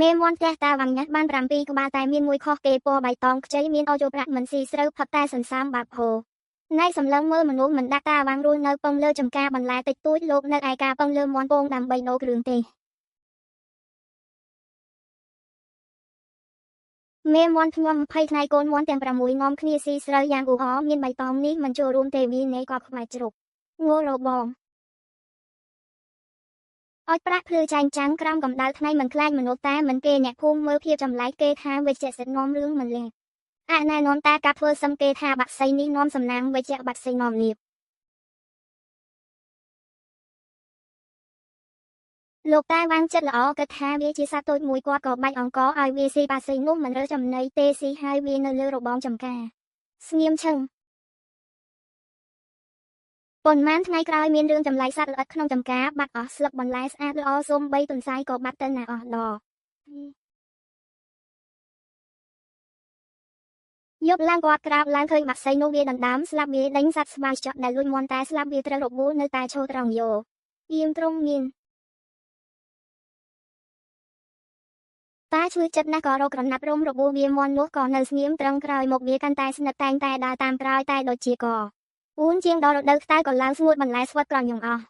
មេមន់ផ្ទះតាវ៉ាំងញ៉ាស់បាន7ក្បាលតែមានមួយខុសគេពណ៌បៃតងខ្ចីមានអូចូលប្រាក់មិនស៊ីស្រូវផុតតែសន្សាមបាប់ហូណៃសម្លឹងមើលមនុស្សមិនដាក់តាវ៉ាំងរស់នៅពងលើចំការបន្លែតិចតួចលោកនៅឯការពងលើមន់ពងដើម្បីដូរគ្រឿងទេសមេមន់ធ្ងំ20ថ្ងៃកូនមន់ទាំង6ងំគ្នាស៊ីស្រូវយ៉ាងឧហរមានបៃតងនេះមិនចូលរួមទេវីនៃកប់ខ្វាយជ្រុកងោរបងអត់ប្រាក់ភ្លឺចាញ់ចាំងក្រំកម្ដៅថ្ងៃមិនខ្លាចមនុស្សតែមិនគេអ្នកភូមិមើលភាពចម្លែកគេថាវិជ្ជសិទ្ធនាំរឿងមិនលេងអណែនាំតាកាប់ធ្វើសឹមគេថាបាក់សៃនេះនាំសំណាងវិជ្ជបាក់សៃនាំលៀបលោកតាវ៉ាងចិត្តល្អគិតថាវាជាសត្វតូចមួយគាត់ក៏បាច់អង្គឲ្យវាស៊ីបាក់សៃនោះមិនរើចំណីទេស៊ីហើយវានៅលើរបងចំការស្ងៀមឈឹងប៉ុន្មានថ្ងៃក្រោយមានរឿងចម្លែកសត្វល្អិតក្នុងចំការបាត់អស់ស្លឹកបន្លែស្អាតល្អសូមបីទន្សាយក៏បាត់ទៅណាអស់ដយប់ឡើងគាត់ក្រាបឡើងឃើញបាក់សៃនោះវាដណ្ដើមស្លាប់វាដេញសត្វស្វាយចុះដែលលួចមន់តែស្លាប់វាត្រូវរបួសនៅតែឈរត្រង់យោយាមត្រង់មានតាឈឺចិត្តណាស់ក៏រកក្រណាត់រុំរបួសវាមន់នោះក៏នៅស្ងៀមត្រង់ក្រោយមកវាកាន់តែស្និទ្ធតែងតែដើរតាមក្រោយតែដូចជាកអ៊ូនជាងដល់រដូវខ្តៅក៏ឡើងស្ងួតបន្លែស្វិតក្រំយងអស់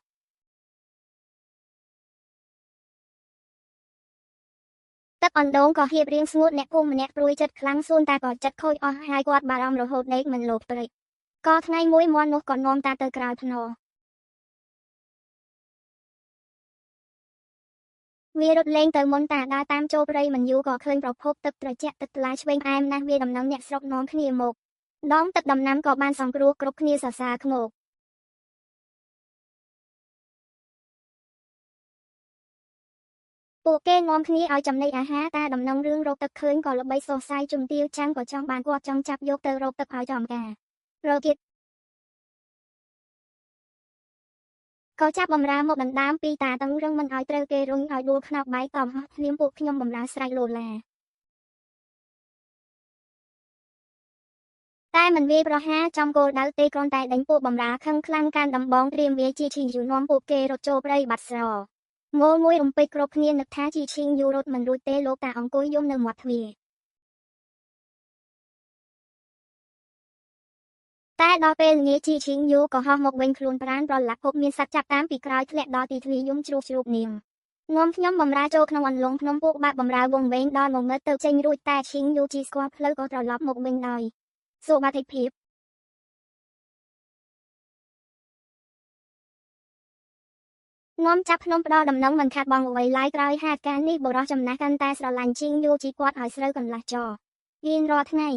ទឹកអណ្ដូងក៏ហៀបរៀងស្ងួតអ្នកភូមិម្នាក់ព្រួយចិត្តខ្លាំងសួនតែក៏ចិត្តខូចអស់ហើយគាត់បារម្ភរហូតដេកមិនលោភព្រៃក៏ថ្ងៃមួយមន់នោះក៏នាំតាទៅក្រៅភ្នំវារត់លេងទៅមុនតាដើរតាមចូលព្រៃមិនយូរក៏ឃើញប្រភពទឹកត្រជាក់ទឹកថ្លាឆ្វេងផ្អែមណាស់វាដំណឹងអ្នកស្រុកនាំគ្នាមកដងទឹកដំណាំក៏បានសង្គ្រោះគ្រប់គ្នាសរសើរខ្ងោកពួកគេនាំគ្នាឲ្យចំណីអាហារតាដំណឹងរឿងរកទឹកឃើញក៏ល្បីសរសៃជំទាវចាំងក៏ចង់បានគាត់ចង់ចាប់យកទៅរកទឹកឲ្យចំការរកទៀតក៏ចាប់បំរើមកដណ្ដើមពីតាតឹងរឹងមិនឲ្យត្រូវគេរុញឲ្យដួលខ្នោកបាយកំហោះធ្លាមពួកខ្ញុំបំរើស្រែកលោឡាតែមិនវាយប្រហារចំគោលដៅទេគ្រាន់តែដេញពួកបំរើខឹងខ្លាំងកាន់ដំបងត្រៀមវាជីឈីងយូនាំពួកគេរត់ចូលព្រៃបាត់ស្រងោលមួយរំពេចគ្រប់គ្នានឹកថាជីឈីងយូរត់មិនរួចទេលោកតាអង្គុយយំនៅមាត់ទ្វារតែដល់ពេលងាយជីឈីងយូក៏ហោះមកវិញខ្លួនប្រានប្រឡាក់ភពមានសត្វចាប់តាមពីក្រោយធ្លាក់ដល់ទីធ្លាយំជ្រូកនាងនាំខ្ញុំបំរើចូលក្នុងអន្លង់ភ្នំពួកបាក់បំរើវងវែងដល់មកមើលទៅចេញរួចតែឈីងយូជីស្គាល់ផ្លូវក៏ត្រឡប់មកវិញដោយសុវត្ថិភាពនាំចាប់ភ្នំផ្ដល់ដំណឹងមិនខាត់បងអ្វីឡើយក្រោយហេតុការណ៍នេះបរិះចំណាស់កាន់តែស្រឡាញ់ឈីងយូជីគាត់ឲ្យស្រូវកន្លះចរៀងរាល់ថ្ងៃ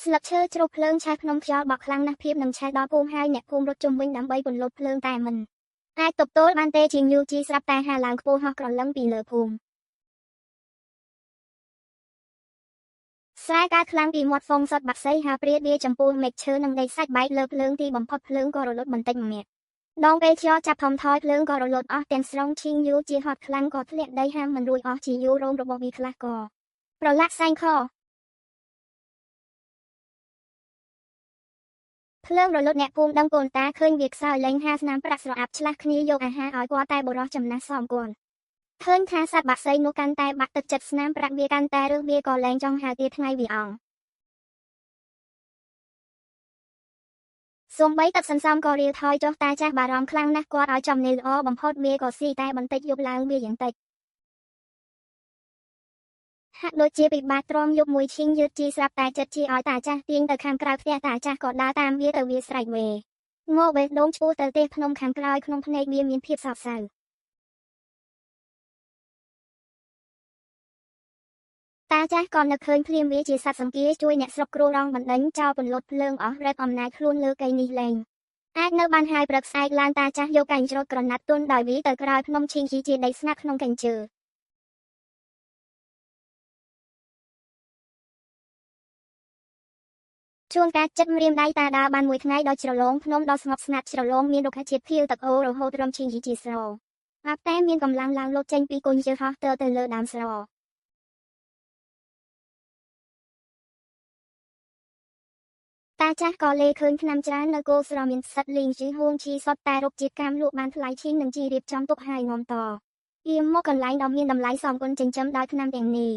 ស្លឹកឈើជ្រុះភ្លើងឆេះភ្នំខ្យល់បក់ខ្លាំងណាស់ភាពនឹងឆេះដល់ភូមិហើយអ្នកភូមិរត់ជុំវិញដើម្បីពន្លត់ភ្លើងតែមិនអាចទប់ទល់បានទេឈីងយូជីស្រាប់តែហើរឡើងខ្ពស់ហោះក្រឡឹងពីលើភូមិស្រែកើតខ្លាំងពីមាត់ហ្វុងសុតបាក់សៃហាព្រាតវាចំពោះមេឃឈើនឹងដេកសាច់បែកលើភ្លើងទីបំផុតភ្លើងក៏រលត់បន្តិចម្នាក់ដងពេលខ្យល់ចាប់ថំថយភ្លើងក៏រលត់អស់ទាំងស្រុងឈីងយូជាហត់ខ្លាំងក៏ធ្លាក់ដីហាមមិនរួចអស់ជាយូរោមរបស់វាខ្លះក៏ប្រឡាក់សែងខភ្លើងរលត់អ្នកភូមិដឹងកូនតាឃើញវាខ្សោយលែងហាស្នាមប្រាក់ស្រអាប់ឆ្លាស់គ្នាយកអាហារឲ្យគាត់តែបរោះចំណាស់សមគាត់ឃើញថាសត្វបាក់សៃនោះកាន់តែបាក់ទឹកចិត្តស្នាមប្រាក់វាកាន់តែរើសវាក៏លែងចង់ហៅទៀតថ្ងៃវាអងសូម្បីទឹកសន្សំក៏រាវថយចុះតាចាស់បារម្ភខ្លាំងណាស់គាត់ឲ្យចំណេះល្អបំផុតវាក៏ស៊ីតែបន្តិចយប់ឡើងវាយ៉ាងតិចហាក់ដូចជាពិបាកទ្រាំយប់មួយឈីងយឺតជីស្រាប់តែចិត្តជាឲ្យតាចាស់ទាញទៅខាងក្រៅផ្ទះតាចាស់ក៏ដើរតាមវាទៅវាស្រែកវេងោបេះដូងឈ្មោះទៅទេភ្នំខាងក្រោយក្នុងភ្នែកវាមានភាពសោកសៅតាចាស់ក៏នឹកឃើញភ្លាមវាជាសត្វសង្គាជួយអ្នកស្រុកគ្រូរងបណ្ដេញចោលពន្លត់ភ្លើងអស់រឹតអំណាចខ្លួនលើកៃនេះលែងអាចនៅបានហើយព្រឹកស្អែកឡើងតាចាស់យកកែងច្រូតក្រណាត់ទុនដោយវាទៅក្រោយភ្នំឈីងជីជាដេកស្ងាត់ក្នុងកែងជើជួនកាលចិត្តម្រាមដៃតាដើរបានមួយថ្ងៃដល់ជ្រលងភ្នំដល់ស្ងប់ស្ងាត់ជ្រលងមានរុក្ខជាតិភៀវទឹកអូររហូតរំឈីងជាស្រអាប់តែមានកម្លាំងឡើងលោតចេញពីគុញជើហោះទៅលើដើមស្រតាចាស់ក៏លេឃើញឆ្នាំច្រើននៅគោស្រមានស្សិតលីងជីហួងជីសុតតែរុកជាតិកាមលក់បានថ្លៃឈីងនឹងជីរៀបចំទុកហើយងំត យាមមកកន្លែងដ៏មានតម្លៃសមគុណចិញ្ចឹមដោយថ្នាំទាំងនេះ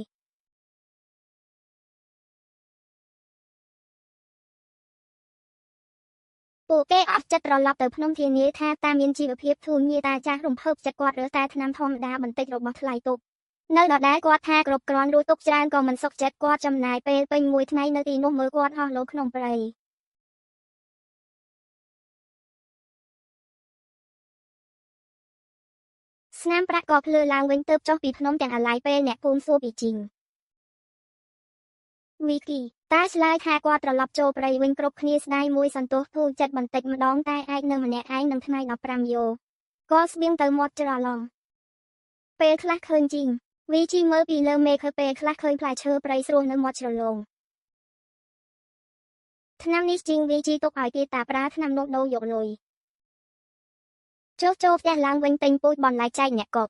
ពួកគេអស់ចិត្តត្រឡប់ទៅភ្នំធានាថាតាមានជីវភាពធូរងារតាចាស់រំភើបចិត្តគាត់រើសតែថ្នាំធម្មតាបន្តិចរបស់ថ្លៃទុកនៅដដែលគាត់ថាគ្រប់គ្រាន់រួចទុកច្រើនក៏មិនសុខចិត្តគាត់ចំណាយពេលពេញមួយថ្ងៃនៅទីនោះមើលគាត់ហោះលោក្នុងព្រៃស្នាមប្រាក់ក៏ភ្លឺឡើងវិញទើបចុះពីភ្នំទាំងអាឡ័យពេលអ្នកភូមិសួរពីជីងវីគីតាឆ្លើយថាគាត់ត្រឡប់ចូលព្រៃវិញគ្រប់គ្នាស្ដាយមួយសន្ទុះធូរចិត្តបន្តិចម្ដងតែឯកនៅម្នាក់ឯងនឹងថ្ងៃ15យោក៏ស្បៀងទៅមាត់ច្រឡំពេលខ្លះឃើញជីងវីជីមើលពីលើមេឃពេលខ្លះឃើញផ្លែឈើព្រៃស្រួសនៅមាត់ជ្រលងឆ្នាំនេះជីងវីជីទុកឲ្យគេតាប្រើឆ្នាំនោះដូរយកលុយចូលផ្ទះឡើងវិញទិញពូជបន្លែចែកអ្នកកប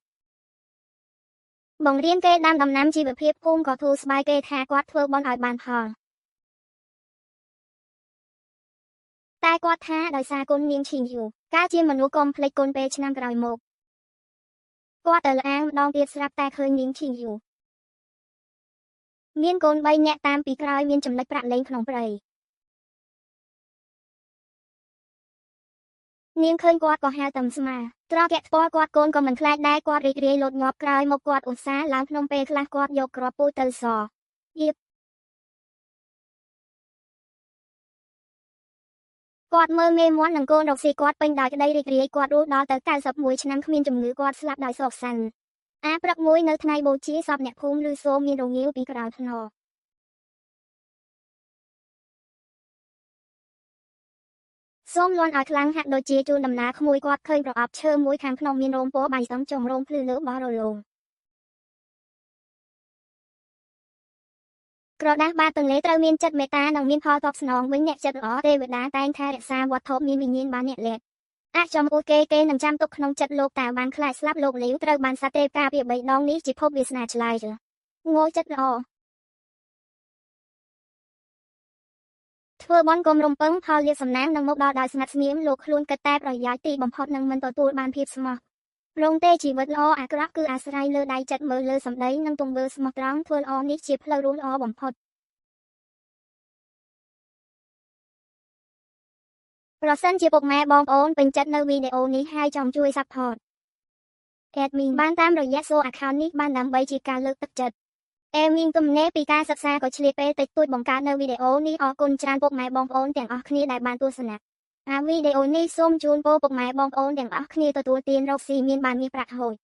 បង្រៀនគេដាំដំណាំជីវភាពភូមិក៏ធូរស្បើយគេថាគាត់ធ្វើបន់ឲ្យបានផលតែគាត់ថាដោយសារគុណនាងឈីងយូកាលជាមនុស្សកុំភ្លេចគុណពេលឆ្នាំក្រោយមកគាត់ទៅអាងម្ដងទៀតស្រាប់តែឃើញនាងឈីងយូមានកូន3នាក់តាមពីក្រោយមានចំណុចប្រាក់លេងក្នុងព្រៃនាងឃើញគាត់ក៏ហៅតាមស្មាត្រកែផ្ទាល់គាត់កូនក៏មិនខ្លាចដែរគាត់រីករាយលោតងាប់ក្រោយមកគាត់ឧស្សាហ៍ឡើងភ្នំពេលខ្លះគាត់យកគ្រាប់ពូជទៅសយៀបគាត់មើលមេមាន់និងកូនរកស៊ីគាត់ពេញដោយក្តីរីករាយគាត់រស់ដល់ទៅ91ឆ្នាំគ្មានជំងឺគាត់ស្លាប់ដោយសោកសៅព្រឹកមួយនៅថ្ងៃបូជាសពអ្នកភូមិឬសូមមានរងាវពីក្រោយភ្នំសូមលន់ឲ្យខ្លាំងហាក់ដូចជាជួនដំណើរក្មួយគាត់ឃើញប្រអប់ឈើមួយខាងក្នុងមានរោមពណ៌បាយស្ទឹងចុងរោមភ្លឺលើបោះរលោងក្រដាស់បាតទន្លេត្រូវមានចិត្តមេត្តានិងមានផលតបស្នងវិញអ្នកចិត្តល្អទេវតាតែងថែរក្សាវត្ថុមានវិញ្ញាណបានអ្នកលះចំអួតគេនឹងចាំទុកក្នុងចិត្តលោកតាបានខ្លាចស្លាប់លោកលាវត្រូវបានសត្វទេពការពារ3ដងនេះជាភពវាសនាឆ្លើយងោចិត្តល្អធ្វើបន់គុំរំពឹងផលលាភសំណាងនឹងមកដល់ដោយស្ងាត់ស្ងៀមលោកខ្លួនគិតតែប្រយោជន៍ទីបំផុតនឹងមិនទទួលបានភាពស្មោះរងទេជីវិតល្អអាក្រក់គឺអាស្រ័យលើដៃចិត្តមើលលើសម្ដីនិងទង្វើស្មោះត្រង់ធ្វើល្អនេះជាផ្លូវរស់ល្អបំផុតប្រសិនជាពុកម៉ែបងប្អូនពេញចិត្តនៅវីដេអូនេះហើយចង់ជួយ Support Admin បានតាមរយៈ Show Account នេះបានដើម្បីជាការលើកទឹកចិត្តមានទំនេរពីការសិក្សាក៏ឆ្លៀតពេលតិចតួចបង្កើតនៅវីដេអូនេះអរគុណច្រើនពុកម៉ែបងប្អូនទាំងអស់គ្នាដែលបានទស្សនាវីដេអូនេះសូមជូនពរពុកម៉ែបងប្អូនទាំងអស់គ្នាទទួលទានរកស៊ីមានបានមានប្រាក់ហូច